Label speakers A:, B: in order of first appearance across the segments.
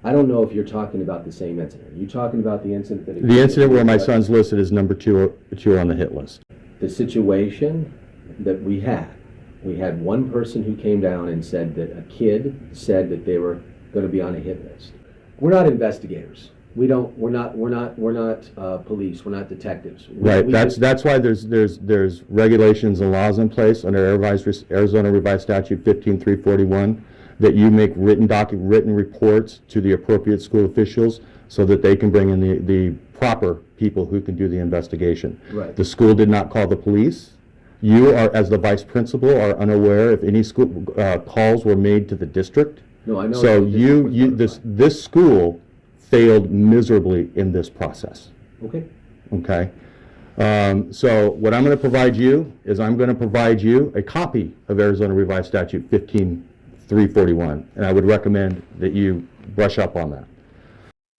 A: I don't know if you're talking about the same incident. Are you talking about the incident that...
B: The incident where my son's listed as number two on the hit list.
A: The situation that we had one person who came down and said that a kid said that they were going to be on a hit list. We're not investigators. We're not police. We're not detectives.
B: Right. That's why there's regulations and laws in place under Arizona Revised Statute 15341 that you make written reports to the appropriate school officials so that they can bring in the proper people who can do the investigation.
A: Right.
B: The school did not call the police. You are, as the vice principal, are unaware if any school calls were made to the district.
A: No, I know.
B: So this school failed miserably in this process.
A: Okay.
B: Okay. So what I'm going to provide you is I'm going to provide you a copy of Arizona Revised Statute 15341, and I would recommend that you brush up on that.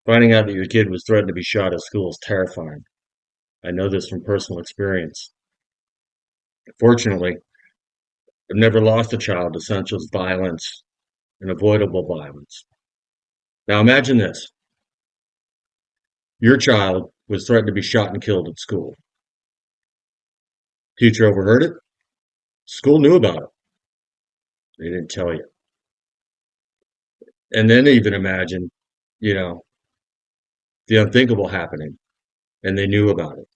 C: Finding out that your kid was threatened to be shot at school is terrifying. I know this from personal experience. Fortunately, I've never lost a child to senseless violence and avoidable violence. Now imagine this. Your child was threatened to be shot and killed at school. Teacher overheard it. School knew about it. They didn't tell you. And then even imagine, the unthinkable happening, and they knew about it.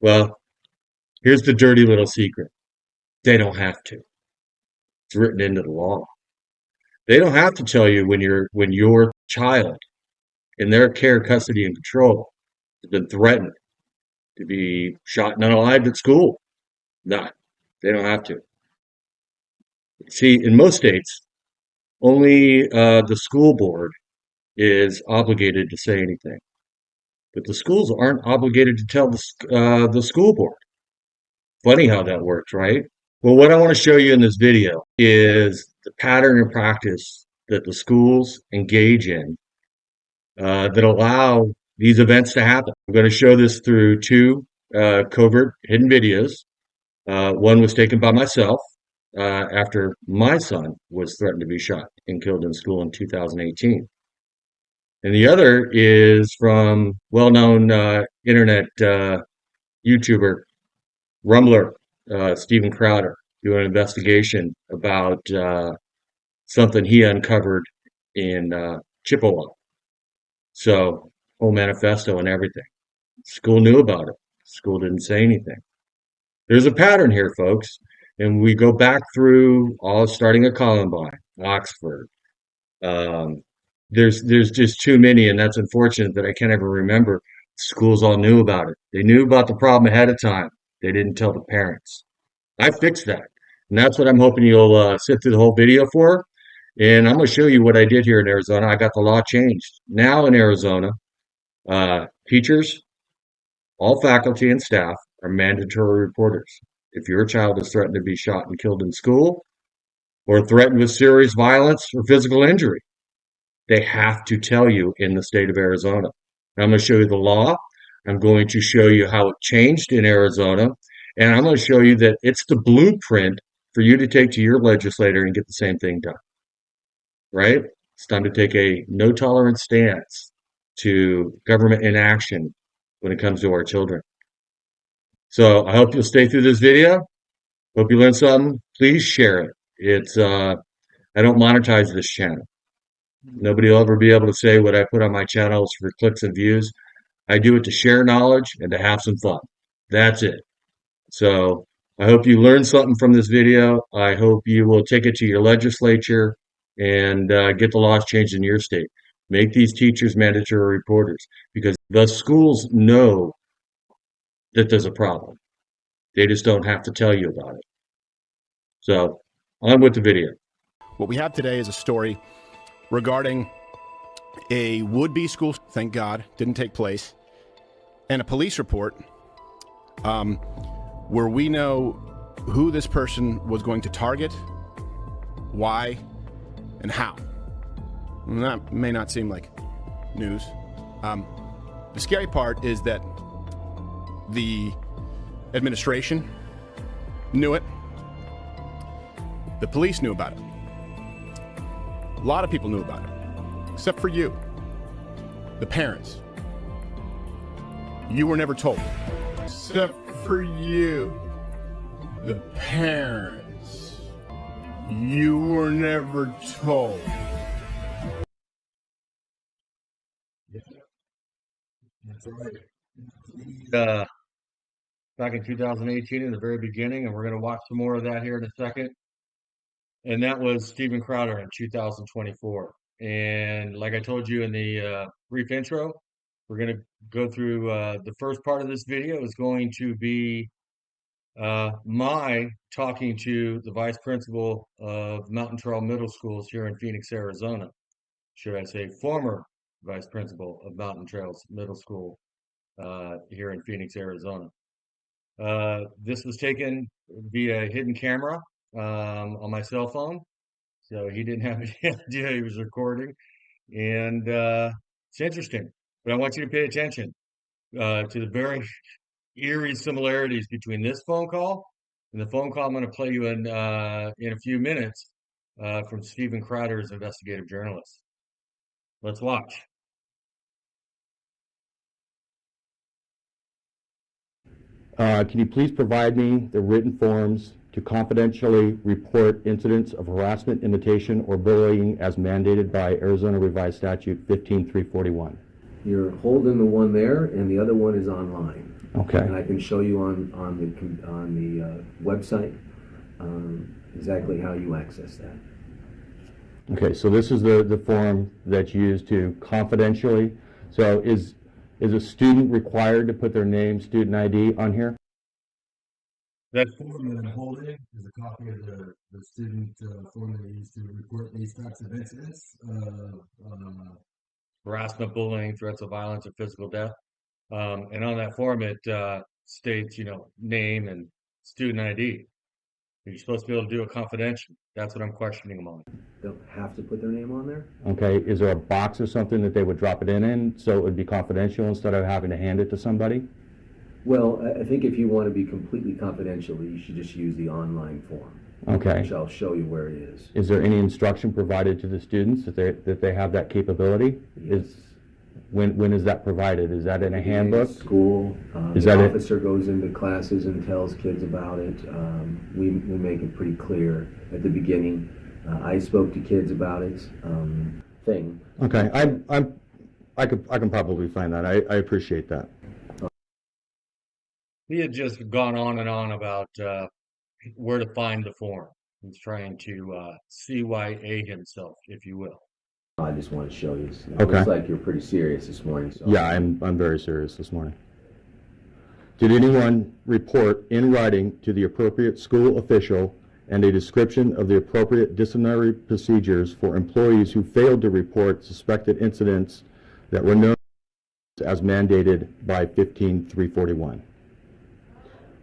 C: Well, here's the dirty little secret. They don't have to. It's written into the law. They don't have to tell you when your child in their care, custody, and control has been threatened to be shot and unalived at school. No, they don't have to. See, in most states, only the school board is obligated to say anything. But the schools aren't obligated to tell the school board. Funny how that works, right? Well, what I want to show you in this video is the pattern and practice that the schools engage in that allow these events to happen. I'm going to show this through two covert hidden videos. One was taken by myself after my son was threatened to be shot and killed in school in 2018. And the other is from well-known internet YouTuber, Rumbler, Stephen Crowder, doing an investigation about something he uncovered in Chippewa. So, whole manifesto and everything. School knew about it. School didn't say anything. There's a pattern here, folks, and we go back through all starting at Columbine, Oxford. There's just too many, and that's unfortunate that I can't ever remember. Schools all knew about it. They knew about the problem ahead of time. They didn't tell the parents. I fixed that, and that's what I'm hoping you'll sit through the whole video for. And I'm going to show you what I did here in Arizona. I got the law changed. Now in Arizona, teachers, all faculty and staff are mandatory reporters. If your child is threatened to be shot and killed in school, or threatened with serious violence or physical injury, they have to tell you in the state of Arizona. And I'm going to show you the law. I'm going to show you how it changed in Arizona. And I'm going to show you that it's the blueprint for you to take to your legislator and get the same thing done. Right? It's time to take a no tolerance stance to government inaction when it comes to our children. So I hope you'll stay through this video. Hope you learned something. Please share it. It's I don't monetize this channel. Nobody will ever be able to say what I put on my channel is for clicks and views. I do it to share knowledge and to have some fun. That's it. So I hope you learned something from this video. I hope you will take it to your legislature and get the laws changed in your state. Make these teachers mandatory reporters because the schools know that there's a problem. They just don't have to tell you about it. So on with the video.
D: What we have today is a story regarding a would-be school, thank God, didn't take place, and a police report where we know who this person was going to target, why, and how. And that may not seem like news. The scary part is that the administration knew it. The police knew about it. A lot of people knew about it. except for you, the parents. You were never told. Except for you, the parents. You were never told.
C: That's right. Back in 2018, in the very beginning, and we're going to watch some more of that here in a second. And that was Steven Crowder in 2024. And like I told you in the brief intro, we're going to go through the first part of this video is going to be my talking to the vice principal of Mountain Trail Middle Schools here in Phoenix, Arizona. Should I say former vice principal of Mountain Trails Middle School here in Phoenix, Arizona. This was taken via hidden camera on my cell phone, so he didn't have any idea he was recording. And it's interesting, but I want you to pay attention to the very eerie similarities between this phone call and the phone call I'm going to play you in a few minutes from Steven Crowder's investigative journalist. Let's watch.
B: Can you please provide me the written forms to confidentially report incidents of harassment, imitation, or bullying as mandated by Arizona Revised Statute 15341?
A: You're holding the one there, and the other one is online.
B: Okay.
A: And I can show you on the website exactly how you access that.
B: Okay, so this is the form that's used to confidentially. So is a student required to put their name, student ID on here?
C: That form that I'm holding is a copy of the student form that we use to report these types of incidents, harassment, bullying, threats of violence, or physical death. And on that form, it states, name and student ID. You're supposed to be able to do it confidential. That's what I'm questioning them on.
A: They'll have to put their name on there?
B: Okay, is there a box or something that they would drop it in so it would be confidential instead of having to hand it to somebody?
A: Well, I think if you want to be completely confidential, you should just use the online form.
B: Okay.
A: Which I'll show you where it is.
B: Is there any instruction provided to the students that they have that capability?
A: Yes.
B: When is that provided? Is that in a handbook?
A: In school,
B: Is
A: the
B: that it?
A: officer goes into classes and tells kids about it. We make it pretty clear at the beginning. I spoke to kids about it. Thing.
B: Okay, I can probably find that. I appreciate that.
C: He had just gone on and on about where to find the form. He's trying to CYA himself, if you will.
A: I just want to show you. It
B: Okay.
A: looks like you're pretty serious this morning. So.
B: Yeah, I'm very serious this morning. Did anyone report in writing to the appropriate school official and a description of the appropriate disciplinary procedures for employees who failed to report suspected incidents that were known as mandated by 15341?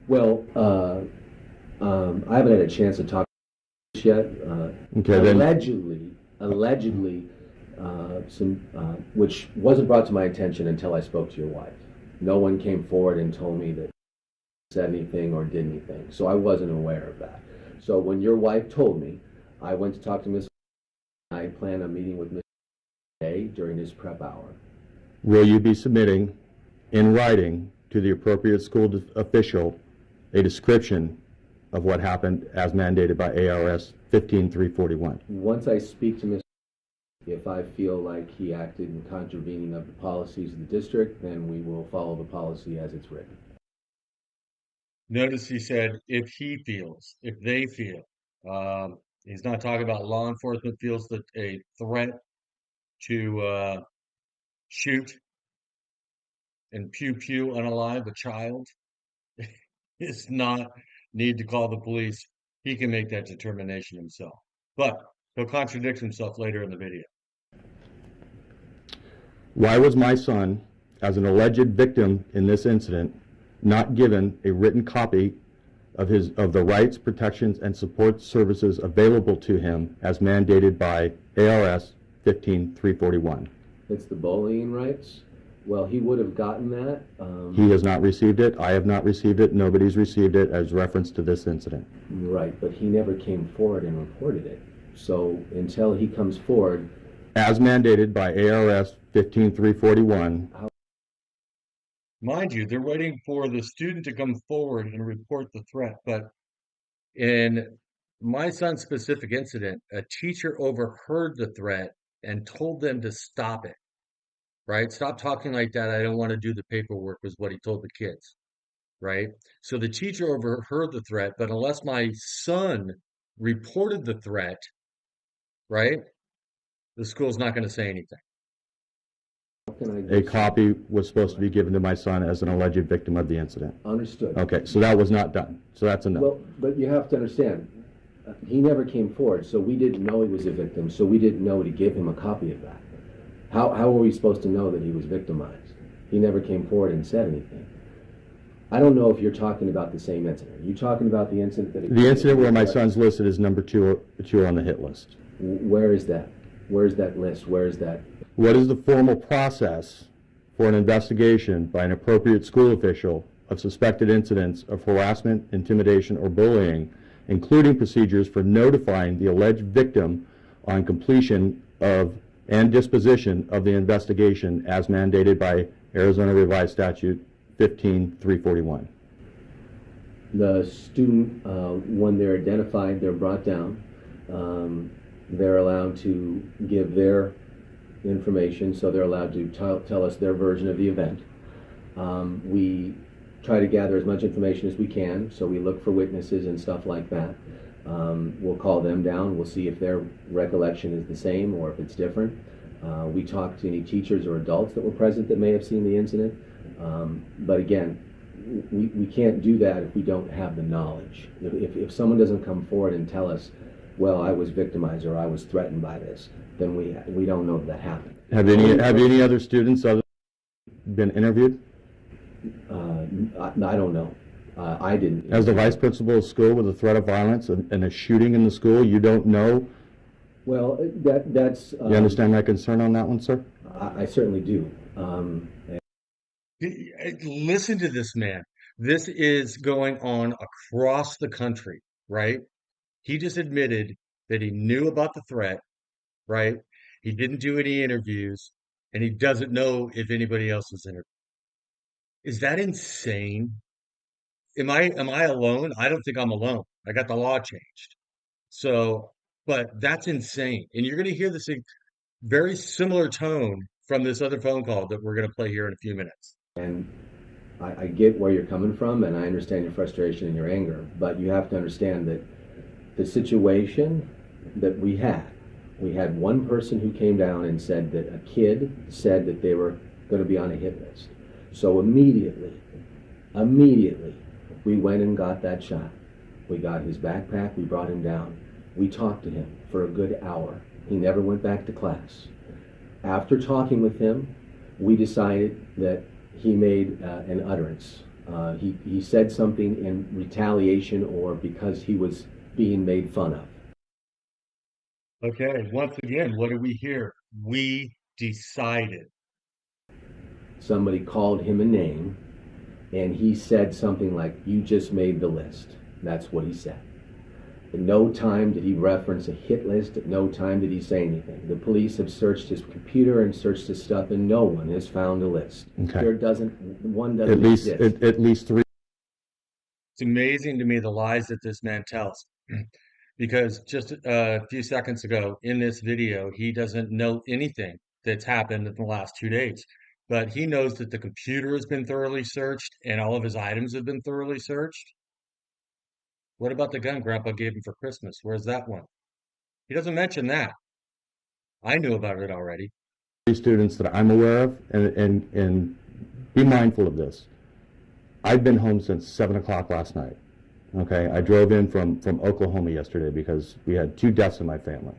A: Well, I haven't had a chance to talk to this yet.
B: Okay, then.
A: Allegedly, which wasn't brought to my attention until I spoke to your wife. No one came forward and told me that said anything or did anything, so I wasn't aware of that. So when your wife told me, I went to talk to Miss. I plan a meeting with Miss today during his prep hour.
B: Will you be submitting in writing to the appropriate school official a description of what happened as mandated by ARS 15341?
A: Once I speak to Miss, if I feel like he acted in contravening of the policies of the district, then we will follow the policy as it's written.
C: Notice he said, if he feels, if they feel. He's not talking about law enforcement feels that a threat to shoot and pew unalive a child is not need to call the police. He can make that determination himself. But he'll contradict himself later in the video.
B: Why was my son, as an alleged victim in this incident, not given a written copy of the rights, protections, and support services available to him as mandated by ARS 15341?
A: It's the bullying rights. Well, he would have gotten that.
B: He has not received it. I have not received it. Nobody's received it as reference to this incident.
A: Right, but he never came forward and reported it. So until he comes forward
B: as mandated by ARS 15341.
C: Mind you, they're waiting for the student to come forward and report the threat. But in my son's specific incident, a teacher overheard the threat and told them to stop it, right? Stop talking like that. I don't want to do the paperwork, was what he told the kids, right? So the teacher overheard the threat, but unless my son reported the threat, right, the school's not going to say anything.
B: A copy was supposed to be given to my son as an alleged victim of the incident.
A: Understood.
B: Okay, so that was not done. So that's a no.
A: Well, but you have to understand, he never came forward, so we didn't know he was a victim, so we didn't know to give him a copy of that. How were we supposed to know that he was victimized? He never came forward and said anything. I don't know if you're talking about the same incident. Are you talking about the incident that...
B: The incident where my son's listed as number two on the hit list.
A: Where is that? Where's that list? Where is that?
B: What is the formal process for an investigation by an appropriate school official of suspected incidents of harassment, intimidation, or bullying, including procedures for notifying the alleged victim on completion of and disposition of the investigation as mandated by Arizona Revised Statute 15341?
A: The student, when they're identified, they're brought down. They're allowed to give their information, so they're allowed to tell us their version of the event. We try to gather as much information as we can, so we look for witnesses and stuff like that. We'll call them down, we'll see if their recollection is the same or if it's different. We talk to any teachers or adults that were present that may have seen the incident. But again, we can't do that if we don't have the knowledge. If someone doesn't come forward and tell us, well, I was victimized or I was threatened by this, then we don't know that happened.
B: Have any other students been interviewed?
A: I don't know. I didn't.
B: As the vice principal of school with a threat of violence and a shooting in the school, you don't know?
A: Well, that's...
B: You understand my concern on that one, sir?
A: I certainly do.
C: Listen to this man. This is going on across the country, right? He just admitted that he knew about the threat, right? He didn't do any interviews, and he doesn't know if anybody else was interviewed. Is that insane? Am I alone? I don't think I'm alone. I got the law changed. So, but that's insane. And you're going to hear this very similar tone from this other phone call that we're going to play here in a few minutes.
A: And I get where you're coming from, and I understand your frustration and your anger, but you have to understand that the situation that we had one person who came down and said that a kid said that they were going to be on a hit list. So immediately, we went and got that shot. We got his backpack, we brought him down. We talked to him for a good hour. He never went back to class. After talking with him, we decided that he made an utterance. He said something in retaliation or because he was being made fun of.
C: Okay, once again, what do we hear? We decided.
A: Somebody called him a name, and he said something like, "You just made the list." That's what he said. At no time did he reference a hit list. At no time did he say anything. The police have searched his computer and searched his stuff, and no one has found a list.
B: Okay.
A: One doesn't exist.
B: At least three.
C: It's amazing to me the lies that this man tells. Because just a few seconds ago in this video, he doesn't know anything that's happened in the last 2 days. But he knows that the computer has been thoroughly searched and all of his items have been thoroughly searched. What about the gun Grandpa gave him for Christmas? Where's that one? He doesn't mention that. I knew about it already.
B: Students that I'm aware of, and be mindful of this. I've been home since 7 o'clock last night. Okay, I drove in from Oklahoma yesterday because we had 2 deaths in my family.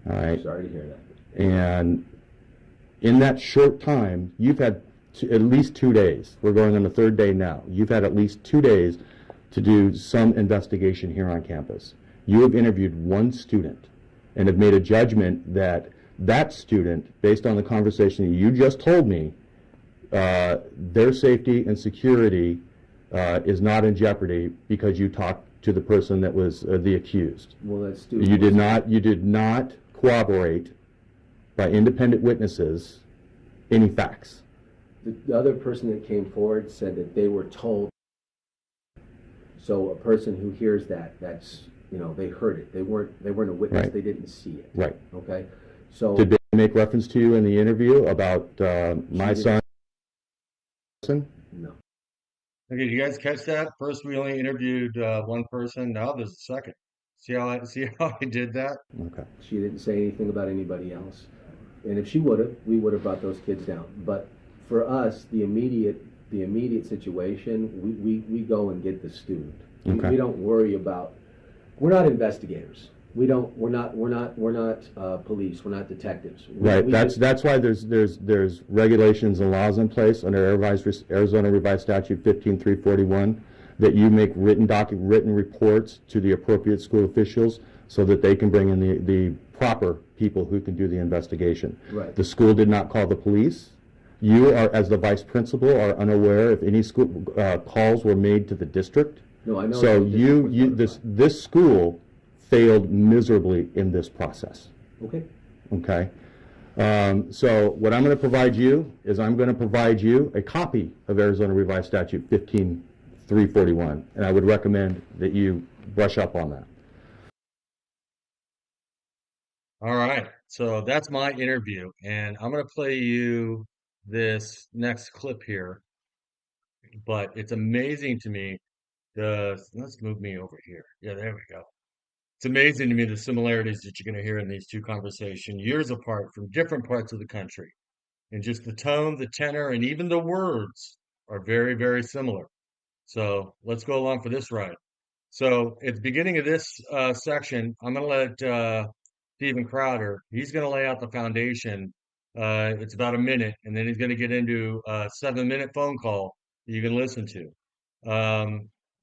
B: All right.
A: Sorry to hear that.
B: And in that short time, you've had at least 2 days. We're going on the 3rd day now. You've had at least 2 days to do some investigation here on campus. You have interviewed one student and have made a judgment that that student, based on the conversation that you just told me, their safety and security is not in jeopardy because you talked to the person that was the accused.
A: Well, that student.
B: You did not corroborate by independent witnesses any facts.
A: The other person that came forward said that they were told. So a person who hears that, that's, they heard it. They weren't a witness.
B: Right.
A: They didn't see it.
B: Right.
A: Okay. So
B: Did they make reference to you in the interview about my son?
A: no.
C: Okay, did you guys catch that? First, we only interviewed one person. Now there's a second. See how I did that?
B: Okay.
A: She didn't say anything about anybody else. And if she would have, we would have brought those kids down. But for us, the immediate situation, we go and get the student.
B: Okay.
A: We don't worry about. We're not investigators. We're not police. We're not detectives.
B: Right. That's why there's regulations and laws in place under Arizona Revised Statute 15341 that you make written reports to the appropriate school officials so that they can bring in the proper people who can do the investigation.
A: Right. The
B: school did not call the police. You are, as the vice principal, are unaware if any school calls were made to the district.
A: No, I know.
B: So this school failed miserably in this process.
A: Okay.
B: Okay. So what I'm going to provide you is I'm going to provide you a copy of Arizona Revised Statute 15341, and I would recommend that you brush up on that.
C: All right. So that's my interview, and I'm going to play you this next clip here. But it's amazing to me. Let's move me over here. Yeah, there we go. It's amazing to me the similarities that you're going to hear in these two conversations, years apart from different parts of the country. And just the tone, the tenor, and even the words are very, very similar. So let's go along for this ride. So at the beginning of this section, I'm going to let Stephen Crowder, he's going to lay out the foundation. It's about a minute, and then he's going to get into a 7-minute phone call that you can listen to.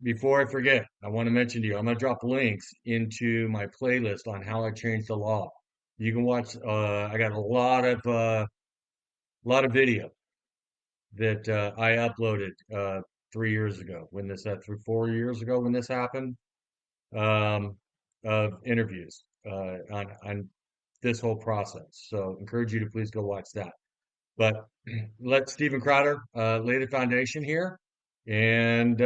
C: Before I forget, I want to mention to you, I'm going to drop links into my playlist on how I changed the law. You can watch. I got a lot of video that I uploaded 3 years ago when this 4 years ago when this happened, of interviews on this whole process. So encourage you to please go watch that. But let Stephen Crowder lay the foundation here, and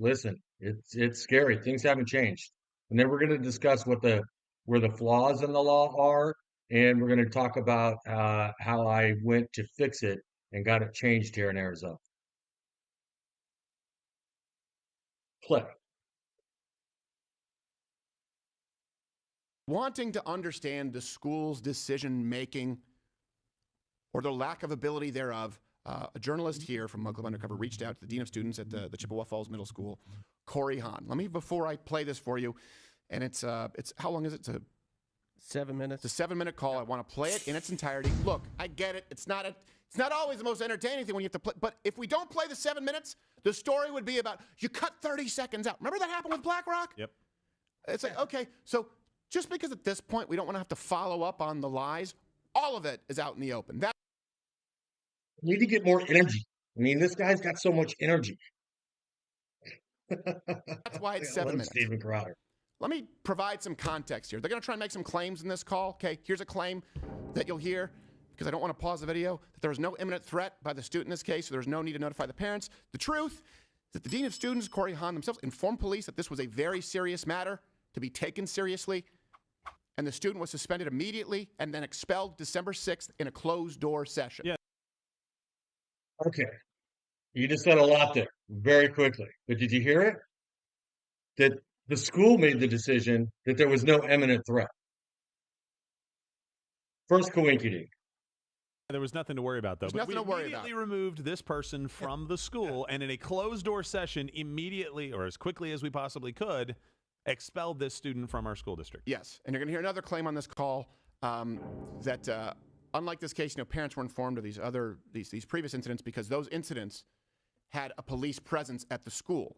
C: listen, it's scary. Things haven't changed, and then we're going to discuss where the flaws in the law are, and we're going to talk about how I went to fix it and got it changed here in Arizona. Play.
D: Wanting to understand the school's decision-making or the lack of ability thereof, a journalist here from Mug Club Undercover reached out to the Dean of Students at the Chippewa Falls Middle School, Corey Hahn. Before I play this for you, and it's how long is it?
E: 7 minutes.
D: It's a 7-minute call. I want to play it in its entirety. Look, I get it. It's not always the most entertaining thing when you have to play, but if we don't play the 7 minutes, the story would be about, you cut 30 seconds out. Remember that happened with BlackRock?
E: Yep.
D: It's like, okay, so just because at this point we don't want to have to follow up on the lies, all of it is out in the open.
C: We need to get more energy. I mean, this guy's got so much energy.
D: That's why it's 7 minutes.
C: Stephen Crowder.
D: Let me provide some context here. They're going to try and make some claims in this call. Okay, here's a claim that you'll hear, because I don't want to pause the video, that there was no imminent threat by the student in this case, so there's no need to notify the parents. The truth is that the Dean of Students, Corey Hahn, themselves informed police that this was a very serious matter to be taken seriously, and the student was suspended immediately and then expelled December 6th in a closed-door session.
E: Yeah.
C: Okay. You just said a lot there very quickly. But did you hear it? That the school made the decision that there was no imminent threat. First coinkydink.
E: There was nothing to worry about, though.
D: There's nothing to worry
E: We immediately
D: about.
E: removed this person from the school, and in a closed-door session, immediately, or as quickly as we possibly could, expelled this student from our school district.
D: Yes, and you're going to hear another claim on this call that unlike this case, parents were informed of these previous incidents because those incidents had a police presence at the school.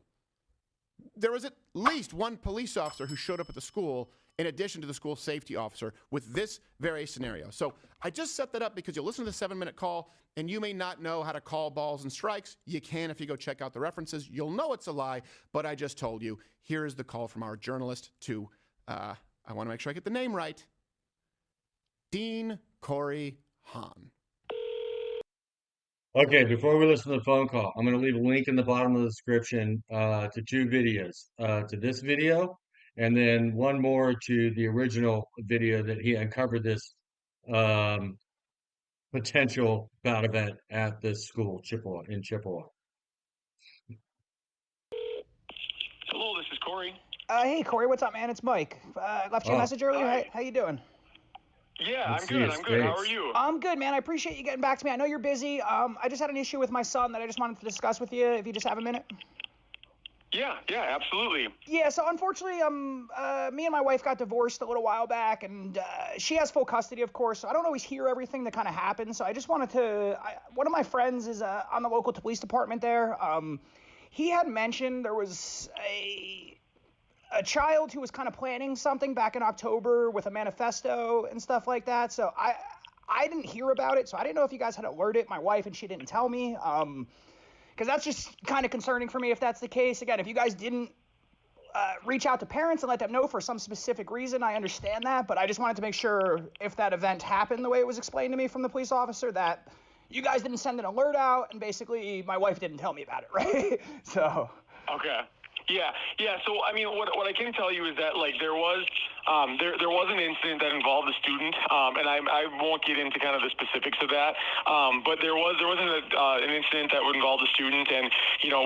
D: There was at least one police officer who showed up at the school in addition to the school safety officer with this very scenario. So I just set that up because you'll listen to the 7-minute call and you may not know how to call balls and strikes. You can if you go check out the references. You'll know it's a lie, but I just told you. Here is the call from our journalist to, I want to make sure I get the name right, Dean Corey Hahn.
C: Okay, before we listen to the phone call, I'm going to leave a link in the bottom of the description to two videos, to this video, and then one more to the original video that he uncovered this um, potential bout event at this school, Chippewa.
F: Hello, this is Corey.
G: Hey, Corey, what's up, man? It's Mike. Left you a
C: Oh,
G: message earlier.
F: Hi.
G: How you doing?
F: Yeah,
C: let's
F: I'm
C: see
F: good.
C: his
F: I'm good. How are
C: face.
F: you?
G: I'm good, man. I appreciate you getting back to me. I know you're busy. I just had an issue with my son that I just wanted to discuss with you, if you just have a minute.
F: Yeah, absolutely.
G: Yeah, so unfortunately, me and my wife got divorced a little while back, and she has full custody, of course, so I don't always hear everything that kind of happens. So I just wanted to, one of my friends is on the local police department there. He had mentioned there was a child who was kind of planning something back in October with a manifesto and stuff like that. So I didn't hear about it, so I didn't know if you guys had alerted my wife and she didn't tell me. Because that's just kind of concerning for me if that's the case. Again, if you guys didn't reach out to parents and let them know for some specific reason, I understand that. But I just wanted to make sure if that event happened the way it was explained to me from the police officer, that you guys didn't send an alert out and basically my wife didn't tell me about it, right? So.
F: Okay. Yeah. So, I mean, what I can tell you is that, like, there was an incident that involved a student, and I won't get into kind of the specifics of that, but there was an incident that involved a student, and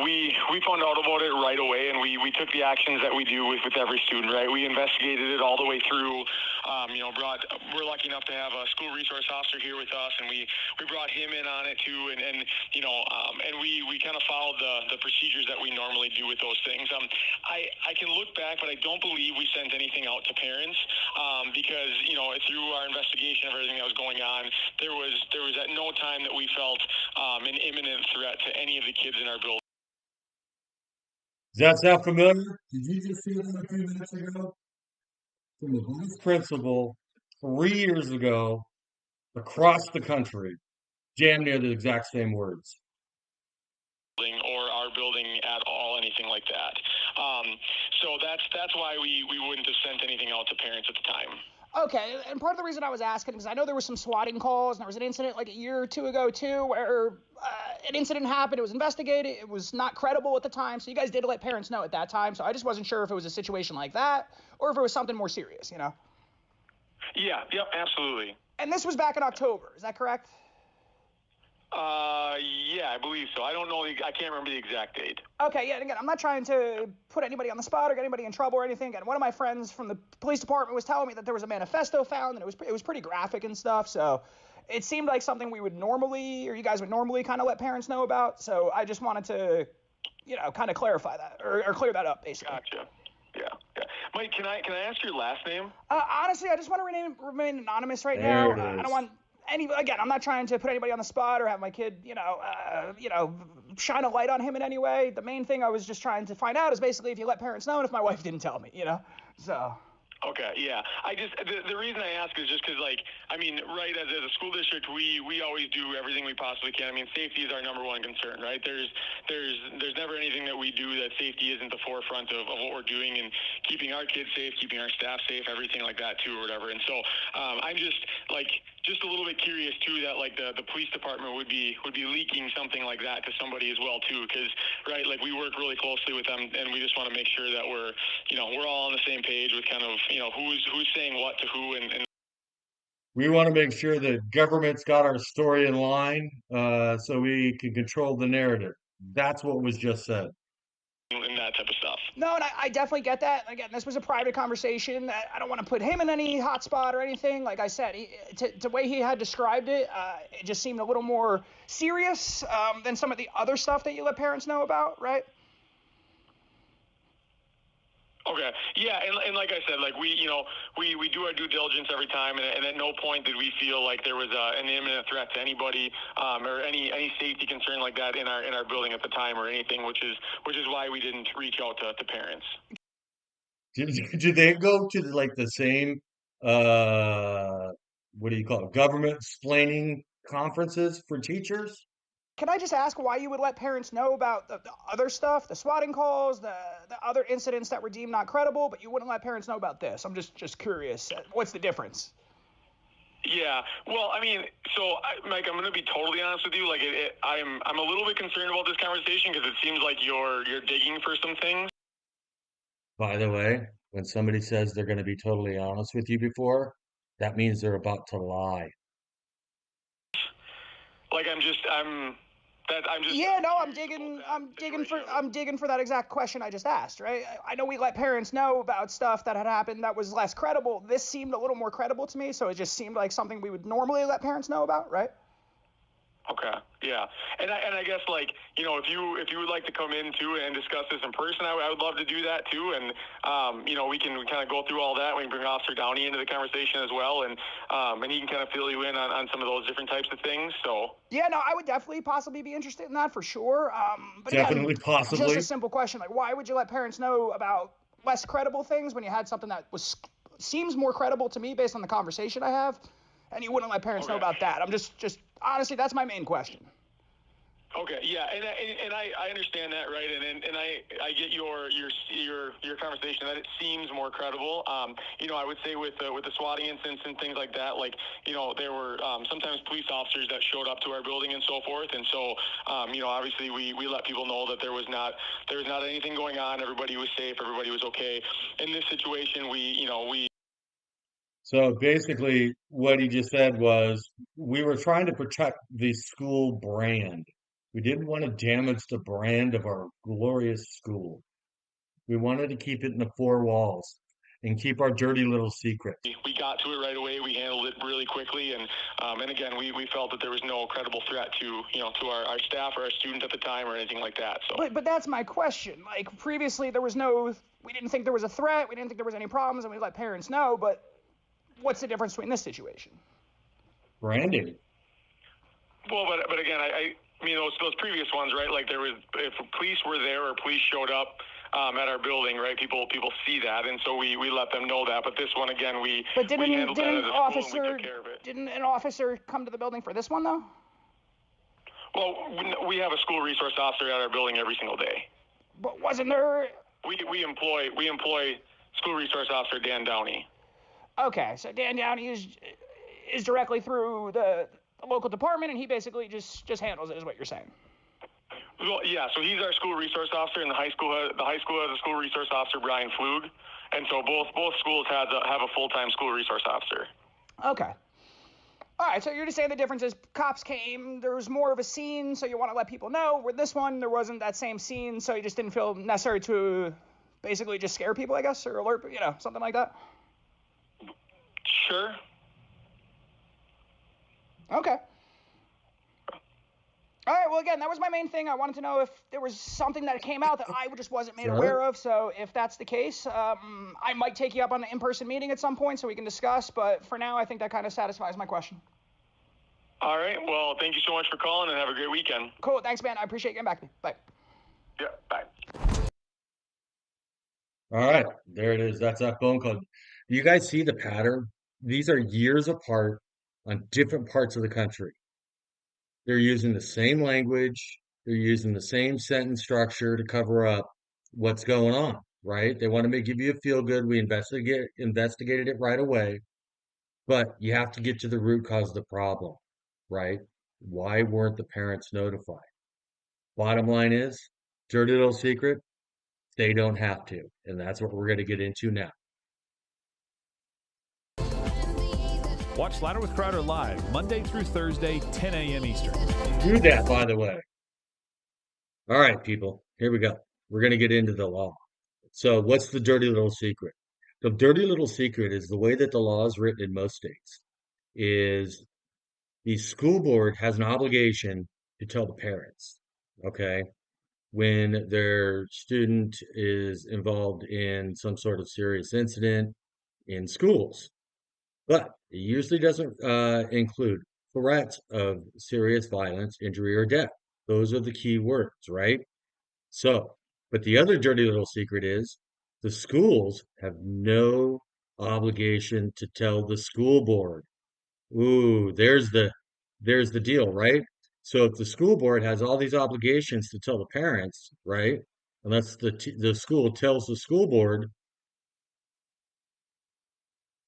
F: we found out about it right away, and we took the actions that we do with every student, right? We investigated it all the way through. We're lucky enough to have a school resource officer here with us, and we brought him in on it too, and we kind of followed the procedures that we normally do with those things. I can look back, but I don't believe we sent anything out to parents because through our investigation of everything that was going on, there was at no time that we felt an imminent threat to any of the kids in our building.
C: Does that sound familiar? Did you just see that a few minutes ago? From the vice principal 3 years ago across the country, damn near the exact same words.
F: Or our building at all, anything like that. So that's why we wouldn't have sent anything out to parents at the time.
G: Okay, and part of the reason I was asking is I know there was some swatting calls, and there was an incident like a year or two ago too, where an incident happened. It was investigated. It was not credible at the time, so you guys did let parents know at that time. So I just wasn't sure if it was a situation like that or if it was something more serious,
F: Yeah. Yep. Absolutely.
G: And this was back in October. Is that correct?
F: Yeah, I believe so. I don't know. I can't remember the exact date.
G: Okay, yeah, and again, I'm not trying to put anybody on the spot or get anybody in trouble or anything. Again, one of my friends from the police department was telling me that there was a manifesto found, and it was pretty graphic and stuff, so it seemed like something we would normally, or you guys would normally kind of let parents know about, so I just wanted to, kind of clarify that, or clear that up, basically.
F: Gotcha. Yeah. Mike, can I ask your last name?
G: Honestly, I just want to remain anonymous right
C: There
G: now.
C: it is.
G: I don't want again, I'm not trying to put anybody on the spot or have my kid, shine a light on him in any way. The main thing I was just trying to find out is basically if you let parents know and if my wife didn't tell me, so.
F: Okay, yeah. The reason I ask is just because, right, as a school district, we always do everything we possibly can. I mean, safety is our number one concern, right? There's never anything that we do that safety isn't the forefront of what we're doing, and keeping our kids safe, keeping our staff safe, everything like that too, or whatever. And so I'm just a little bit curious too that the police department would be leaking something like that to somebody as well too, because right, we work really closely with them, and we just want to make sure that we're all on the same page with kind of who's saying what to who, and
C: We want to make sure that government's got our story in line so we can control the narrative. That's what was just said.
F: that type of stuff.
G: No, and I definitely get that. Again, this was a private conversation. I don't want to put him in any hot spot or anything. Like I said, the way he had described it, it just seemed a little more serious than some of the other stuff that you let parents know about, right?
F: Okay. Yeah, and like I said, we do our due diligence every time, and at no point did we feel like there was an imminent threat to anybody or any safety concern like that in our building at the time or anything, which is why we didn't reach out to parents.
C: Did they go to the same what do you call it, government explaining conferences for teachers?
G: Can I just ask why you would let parents know about the other stuff, the swatting calls, the other incidents that were deemed not credible, but you wouldn't let parents know about this? I'm just curious. What's the difference?
F: Yeah. Well, I mean, so Mike, I'm going to be totally honest with you. Like, I'm a little bit concerned about this conversation because it seems like you're digging for some things.
C: By the way, when somebody says they're going to be totally honest with you before, that means they're about to lie.
F: Like, I'm just.
G: Yeah, no, I'm
F: curious about
G: digging.
F: that
G: I'm digging for.
F: situation.
G: I'm digging for that exact question I just asked. Right. I know we let parents know about stuff that had happened that was less credible. This seemed a little more credible to me, so it just seemed like something we would normally let parents know about. Right.
F: Okay. Yeah. And I guess, like, if you would like to come in too and discuss this in person, I would love to do that too. And we can kind of go through all that. We can bring Officer Downey into the conversation as well, and he can kind of fill you in on some of those different types of things. So.
G: Yeah, no, I would definitely possibly be interested in that for sure. But again,
C: Definitely,
G: just a
C: possibly.
G: simple question, like why would you let parents know about less credible things when you had something that seems more credible to me based on the conversation I have, and you wouldn't let parents know
F: Okay.
G: about that? I'm just honestly, that's my main question.
F: Okay, yeah, and I understand that, right, and I get your conversation that it seems more credible. I would say with the swatting incidents and things like that, like, there were sometimes police officers that showed up to our building and so forth, and so obviously we let people know that there was not anything going on. Everybody was safe. Everybody was okay. In this situation, we.
C: So basically, what he just said was we were trying to protect the school brand. We didn't want to damage the brand of our glorious school. We wanted to keep it in the four walls and keep our dirty little secret.
F: We got to it right away. We handled it really quickly, and again, we felt that there was no credible threat to to our staff or our students at the time or anything like that. So.
G: But that's my question. Like previously, there was no. We didn't think there was a threat. We didn't think there was any problems, and we let parents know. But what's the difference between this situation?
C: Branding.
F: Well, but again, I mean those previous ones, right? Like there was, if police were there or police showed up at our building, right? People see that, and so we let them know that. But this one, again,
G: But
F: we handled that
G: didn't
F: as a school and we
G: officer
F: took care of it.
G: didn't an officer come to the building for this one though?
F: Well, we have a school resource officer at our building every single day.
G: But wasn't there?
F: We employ school resource officer Dan Downey.
G: Okay, so Dan Downey is directly through the local department, and he basically just handles it, is what you're saying.
F: Well, yeah. So he's our school resource officer, and the high school has a school resource officer, Brian Flug, and so both schools have a full-time school resource officer.
G: Okay. All right, so you're just saying the difference is cops came, there was more of a scene, so you want to let people know. With this one, there wasn't that same scene, so you just didn't feel necessary to basically just scare people, I guess, or alert, something like that.
F: Sure.
G: Okay. All right, well, again, that was my main thing. I wanted to know if there was something that came out that I just wasn't made aware of. So if that's the case, I might take you up on an in-person meeting at some point so we can discuss. But for now, I think that kind of satisfies my question.
F: All right. Well, thank you so much for calling, and have a great weekend.
G: Cool. Thanks, man. I appreciate you getting back to me. Bye.
F: Yeah. Bye.
C: All right, there it is. That's that phone call. You guys see the pattern? These are years apart on different parts of the country. They're using the same language, they're using the same sentence structure to cover up what's going on, right? They want to give you a feel good. We investigated it right away, but you have to get to the root cause of the problem, right? Why weren't the parents notified? Bottom line is, dirty little secret, they don't have to. And that's what we're going to get into now.
E: Watch Louder with Crowder live Monday through Thursday, 10 a.m. Eastern.
C: Do that, by the way. All right, people, here we go. We're going to get into the law. So, what's the dirty little secret? The dirty little secret is the way that the law is written in most states is the school board has an obligation to tell the parents, okay, when their student is involved in some sort of serious incident in schools. But it usually doesn't include threats of serious violence, injury, or death. Those are the key words, right? So, but the other dirty little secret is the schools have no obligation to tell the school board. Ooh, there's the deal, right? So if the school board has all these obligations to tell the parents, right? Unless the school tells the school board,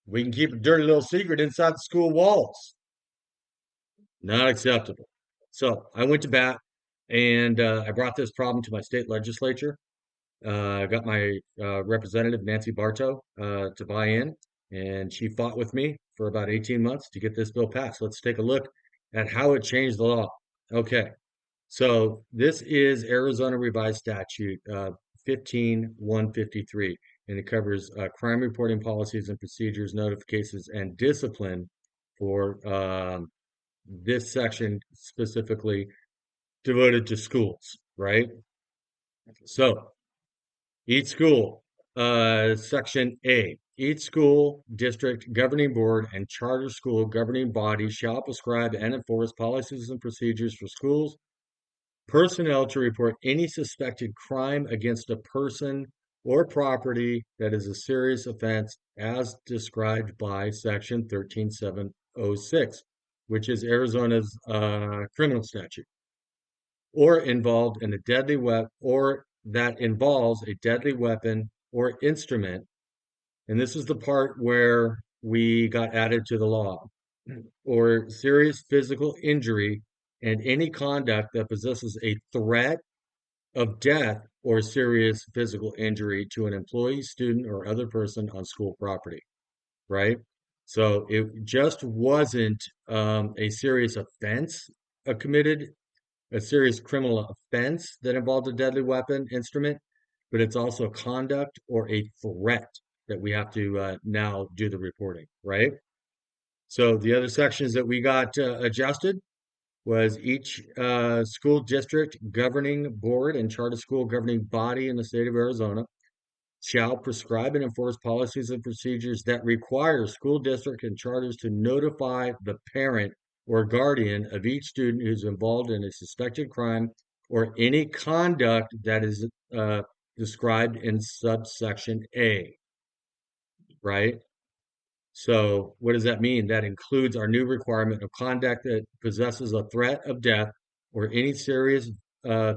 C: We can keep a dirty little secret inside the school walls. Not acceptable. So I went to bat and I brought this problem to my state legislature. I got my representative, Nancy Bartow, to buy in, and she fought with me for about 18 months to get this bill passed. Let's take a look at how it changed the law. Okay, so this is Arizona Revised Statute 15153, and it covers crime reporting policies and procedures, notifications, and discipline for this section specifically devoted to schools, right? So each school, section A, each school district governing board and charter school governing body shall prescribe and enforce policies and procedures for schools personnel to report any suspected crime against a person or property that is a serious offense as described by section 13706, which is Arizona's criminal statute, or involved in a deadly weapon, or that involves a deadly weapon or instrument. And this is the part where we got added to the law, or serious physical injury and any conduct that possesses a threat of death or serious physical injury to an employee, student, or other person on school property, right? So it just wasn't a serious offense committed, a serious criminal offense that involved a deadly weapon instrument, but it's also conduct or a threat that we have to now do the reporting, right? So the other sections that we got adjusted was each school district governing board and charter school governing body in the state of Arizona shall prescribe and enforce policies and procedures that require school district and charters to notify the parent or guardian of each student who's involved in a suspected crime or any conduct that is described in subsection A, right? So what does that mean? That includes our new requirement of conduct that possesses a threat of death or any serious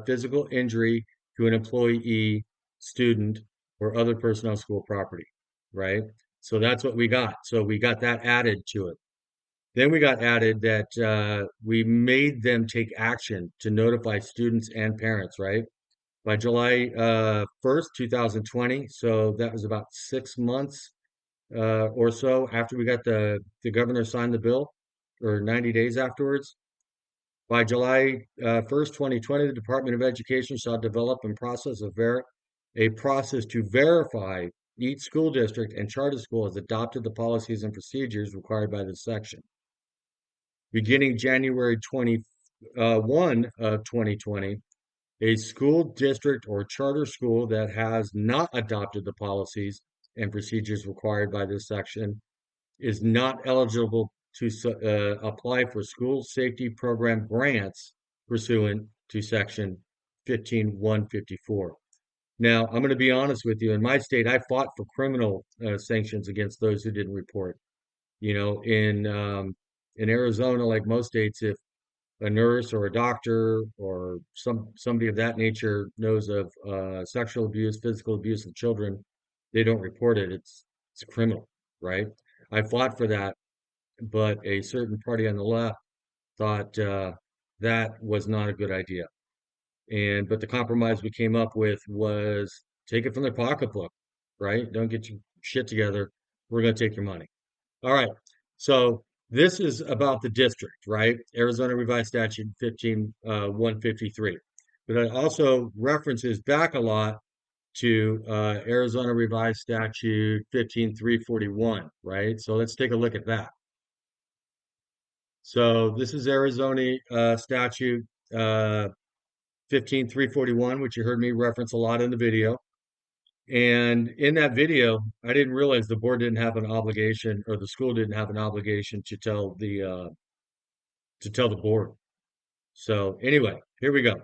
C: physical injury to an employee, student, or other person on school property, right? So that's what we got. So we got that added to it. Then we got added that we made them take action to notify students and parents, right? By July 1st, 2020. So that was about 6 months or so after we got the governor signed the bill, or 90 days afterwards. By July 1st, 2020, the Department of Education shall develop and process a process to verify each school district and charter school has adopted the policies and procedures required by this section. Beginning January 21 of 2020, a school district or charter school that has not adopted the policies and procedures required by this section is not eligible to apply for school safety program grants pursuant to section 15154. Now, I'm going to be honest with you. In my state, I fought for criminal sanctions against those who didn't report. You know, in Arizona, like most states, if a nurse or a doctor or somebody of that nature knows of sexual abuse, physical abuse of children, they don't report it. It's criminal, right? I fought for that, but a certain party on the left thought that was not a good idea. But the compromise we came up with was take it from their pocketbook, right? Don't get your shit together. We're going to take your money. All right. So this is about the district, right? Arizona Revised Statute 15153. But it also references back a lot to Arizona Revised Statute 15341, right? So let's take a look at that. So this is Arizona Statute 15341, which you heard me reference a lot in the video. And in that video, I didn't realize the board didn't have an obligation, or the school didn't have an obligation to tell the board. So anyway, here we go.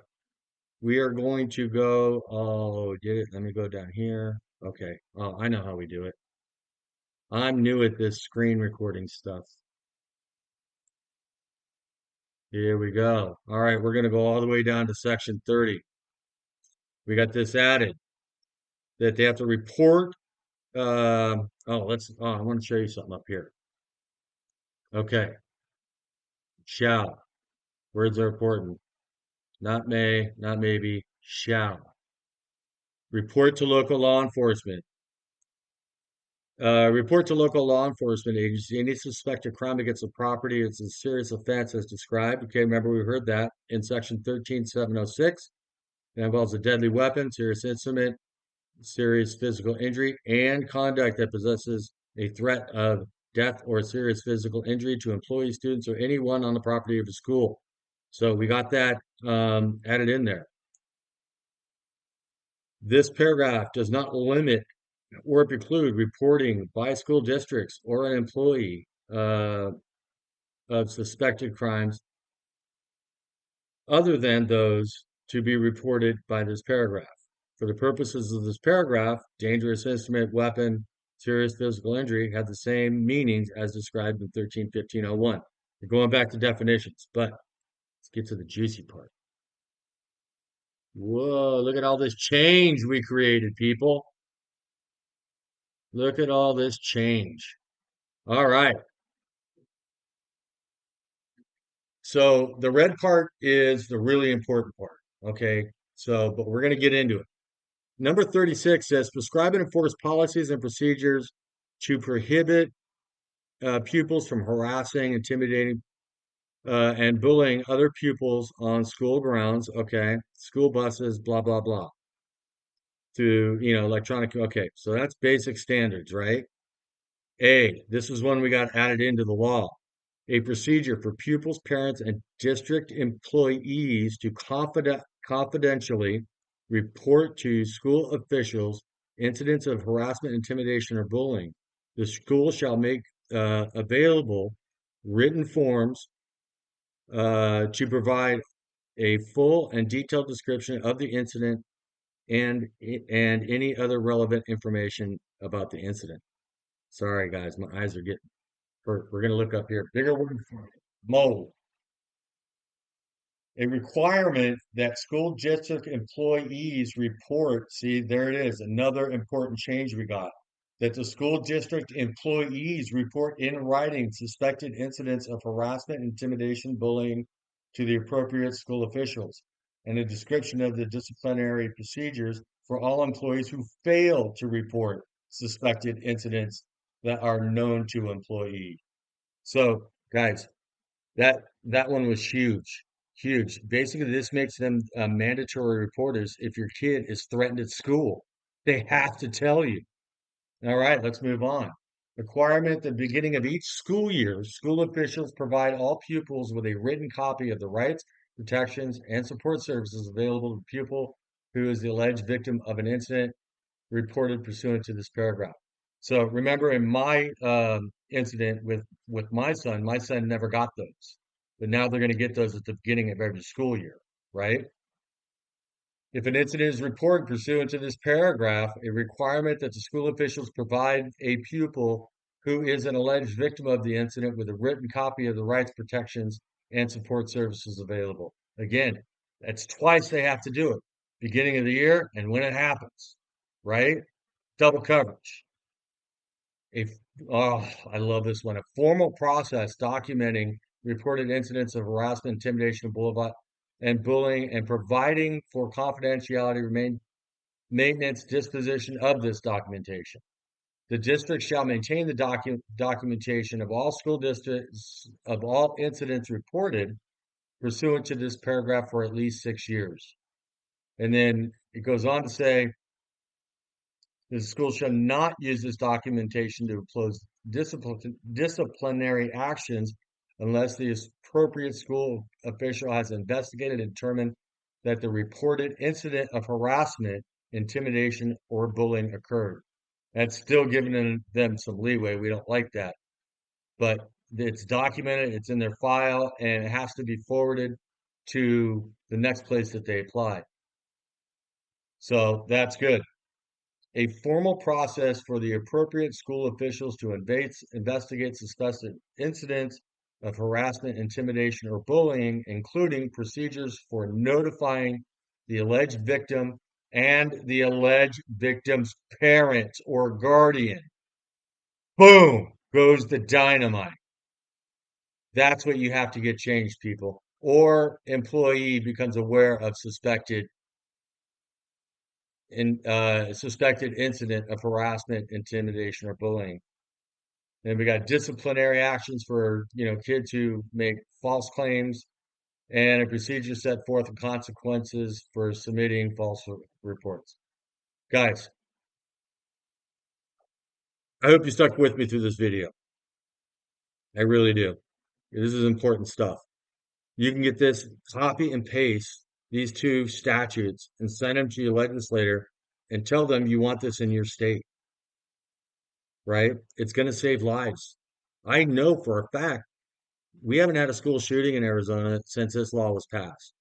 C: We are going to go. Oh, did it? Let me go down here. Okay. Oh, I know how we do it. I'm new at this screen recording stuff. Here we go. All right, we're going to go all the way down to section 30. We got this added that they have to report I want to show you something up here. Okay. Shall. Words are important. Not may, not maybe, shall. Report to local law enforcement. Report to local law enforcement agency. Any suspected crime against the property is a serious offense as described. Okay, remember we heard that in section 13706. It involves a deadly weapon, serious instrument, serious physical injury, and conduct that possesses a threat of death or serious physical injury to employees, students, or anyone on the property of a school. So we got that added in there. This paragraph does not limit or preclude reporting by school districts or an employee of suspected crimes other than those to be reported by this paragraph. For the purposes of this paragraph, dangerous instrument, weapon, serious physical injury have the same meanings as described in 13-1501. We're going back to definitions, but let's get to the juicy part. Whoa, look at all this change we created, people. Look at all this change. All right. So the red part is the really important part. Okay. So, but we're going to get into it. Number 36 says prescribe and enforce policies and procedures to prohibit pupils from harassing, intimidating, and bullying other pupils on school grounds. Okay. School buses, blah, blah, blah. To, electronic. Okay. So that's basic standards, right? This is one we got added into the law. A procedure for pupils, parents, and district employees to confidentially report to school officials incidents of harassment, intimidation, or bullying. The school shall make available written forms to provide a full and detailed description of the incident and any other relevant information about the incident. Sorry, guys, my eyes are getting hurt. We're going to look up here. Bigger word for it. Mold. A requirement that school district employees report. See, there it is. Another important change we got. That the school district employees report in writing suspected incidents of harassment, intimidation, bullying to the appropriate school officials, and a description of the disciplinary procedures for all employees who fail to report suspected incidents that are known to employees. So, guys, that one was huge, huge. Basically, this makes them mandatory reporters. If your kid is threatened at school, they have to tell you. All right, let's move on. Requirement at the beginning of each school year, school officials provide all pupils with a written copy of the rights, protections, and support services available to the pupil who is the alleged victim of an incident reported pursuant to this paragraph. So remember, in my incident with my son never got those, but now they're going to get those at the beginning of every school year, right? If an incident is reported pursuant to this paragraph, a requirement that the school officials provide a pupil who is an alleged victim of the incident with a written copy of the rights, protections, and support services available. Again, that's twice they have to do it, beginning of the year and when it happens, right? Double coverage. I love this one. A formal process documenting reported incidents of harassment, intimidation, and bullying, and providing for confidentiality, maintenance, disposition of this documentation. The district shall maintain the documentation of all school districts of all incidents reported pursuant to this paragraph for at least 6 years. And then it goes on to say the school shall not use this documentation to close disciplinary actions unless the appropriate school official has investigated and determined that the reported incident of harassment, intimidation, or bullying occurred. That's still giving them some leeway. We don't like that. But it's documented, it's in their file, and it has to be forwarded to the next place that they apply. So that's good. A formal process for the appropriate school officials to investigate suspected incidents of harassment, intimidation, or bullying, including procedures for notifying the alleged victim and the alleged victim's parent or guardian. Boom, goes the dynamite. That's what you have to get changed, people. Or employee becomes aware of suspected incident of harassment, intimidation, or bullying. Then we got disciplinary actions for kids who make false claims, and a procedure set forth and consequences for submitting false reports. Guys, I hope you stuck with me through this video. I really do. This is important stuff. You can get this, copy and paste these two statutes and send them to your legislator and tell them you want this in your state, right? It's going to save lives. I know for a fact we haven't had a school shooting in Arizona since this law was passed.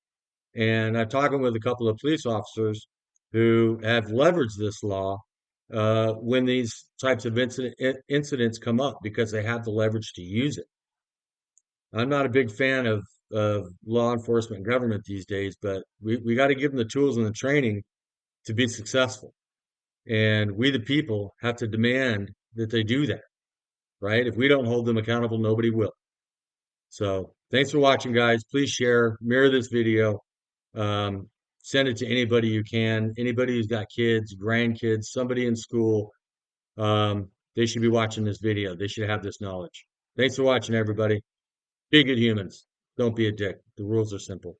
C: And I'm talking with a couple of police officers who have leveraged this law when these types of incidents come up because they have the leverage to use it. I'm not a big fan of law enforcement and government these days, but we got to give them the tools and the training to be successful. And we, the people, have to demand that they do that, right? If we don't hold them accountable, nobody will. So thanks for watching, guys. Please share, mirror this video, send it to anybody you can, anybody who's got kids, grandkids, somebody in school. They should be watching this video. They should have this knowledge. Thanks for watching, everybody. Be good humans. Don't be a dick. The rules are simple.